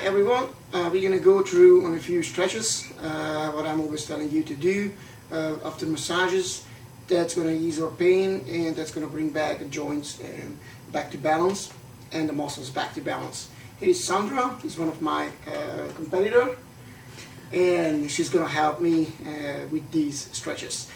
everyone. We're going to go through on a few stretches, what I'm always telling you to do after massages. That's going to ease our pain, and that's going to bring back the joints back to balance and the muscles back to balance. Here is Sandra. She's one of my competitors, and she's going to help me with these stretches.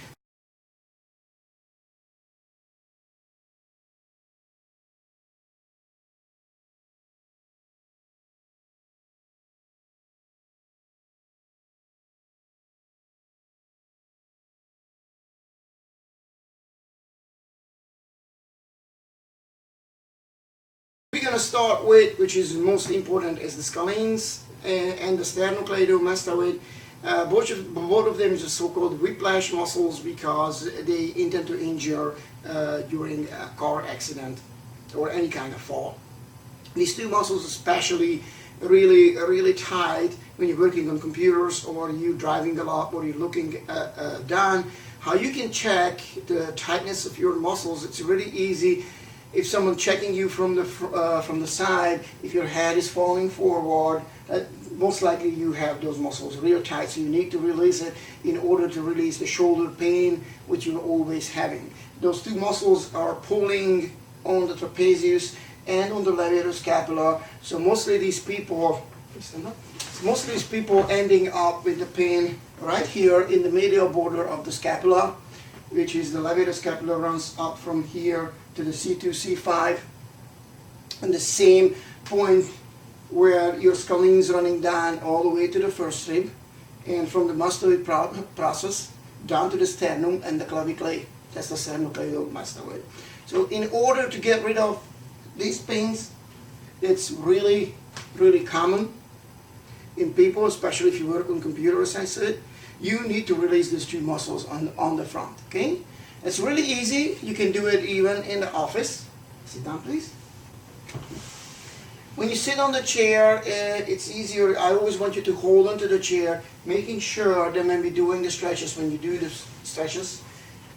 We're going to start with, which is most important, is the scalenes and the sternocleidomastoid. Both of them is the so-called whiplash muscles because they intend to injure during a car accident or any kind of fall. These two muscles especially really tight when you're working on computers or you're driving a lot or you're looking down. How you can check the tightness of your muscles, it's really easy. If someone checking you from the side, if your head is falling forward, most likely you have those muscles real tight, so you need to release it in order to release the shoulder pain which you're always having. Those two muscles are pulling on the trapezius and on the levator scapula, so mostly these people ending up with the pain right here in the medial border of the scapula, which is the levator scapula runs up from here to the C2, C5, and the same point where your scalene is running down all the way to the first rib, and from the mastoid process down to the sternum and the claviculae. That's the sternocleidomastoid. So in order to get rid of these pains, it's really common in people, especially if you work on computers, as I said, you need to release these two muscles on the front, okay? It's really easy. You can do it even in the office. Sit down, please. When you sit on the chair, it's easier. I always want you to hold onto the chair, making sure that when we're doing the stretches, when you do the stretches,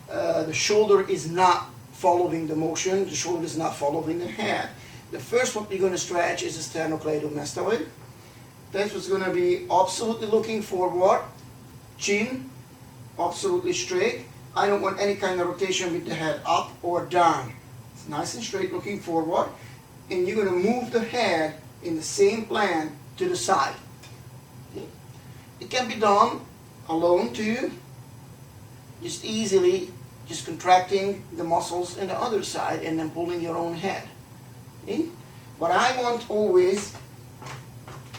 the shoulder is not following the motion, the shoulder is not following the head. The first one you're going to stretch is the sternocleidomastoid. That's what's going to be absolutely looking forward, chin absolutely straight. I don't want any kind of rotation with the head up or down. It's nice and straight looking forward, and you're going to move the head in the same plan to the side. Okay? It can be done alone too, just easily, just contracting the muscles in the other side and then pulling your own head. Okay? But I want always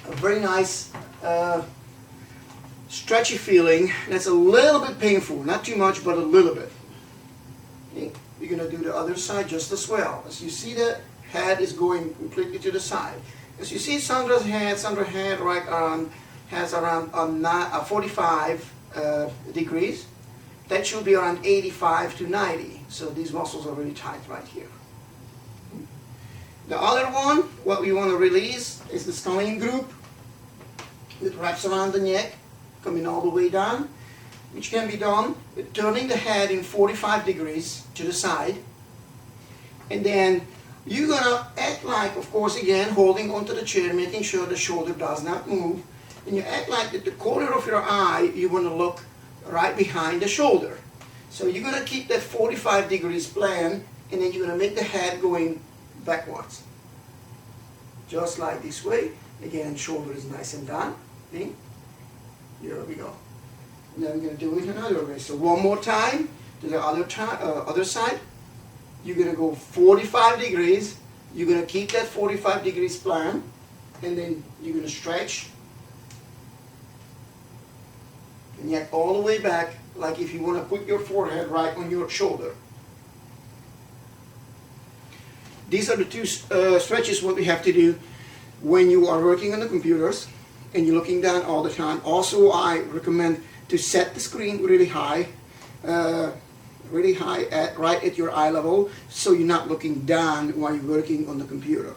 a very nice stretchy feeling that's a little bit painful, not too much, but a little bit. Okay? You're going to do the other side just as well. As you see, the head is going completely to the side. As you see Sandra's head right around, has around 45 degrees. That should be around 85 to 90. So these muscles are really tight right here. The other one, what we want to release, is the scalene group. It wraps around the neck, coming all the way down, which can be done with turning the head in 45 degrees to the side. And then you're going to act like, of course, again, holding onto the chair, making sure the shoulder does not move. And you act like that the corner of your eye, you want to look right behind the shoulder. So you're going to keep that 45 degrees plan, and then you're going to make the head going backwards. Just like this way. Again, shoulder is nice and down. See? Here we go. And then we're going to do it another way. So one more time to the other side. You're going to go 45 degrees. You're going to keep that 45 degrees plan, and then you're going to stretch and yet all the way back, like if you want to put your forehead right on your shoulder. These are the two stretches what we have to do when you are working on the computers and you're looking down all the time. Also, I recommend to set the screen really high right at your eye level, so you're not looking down while you're working on the computer.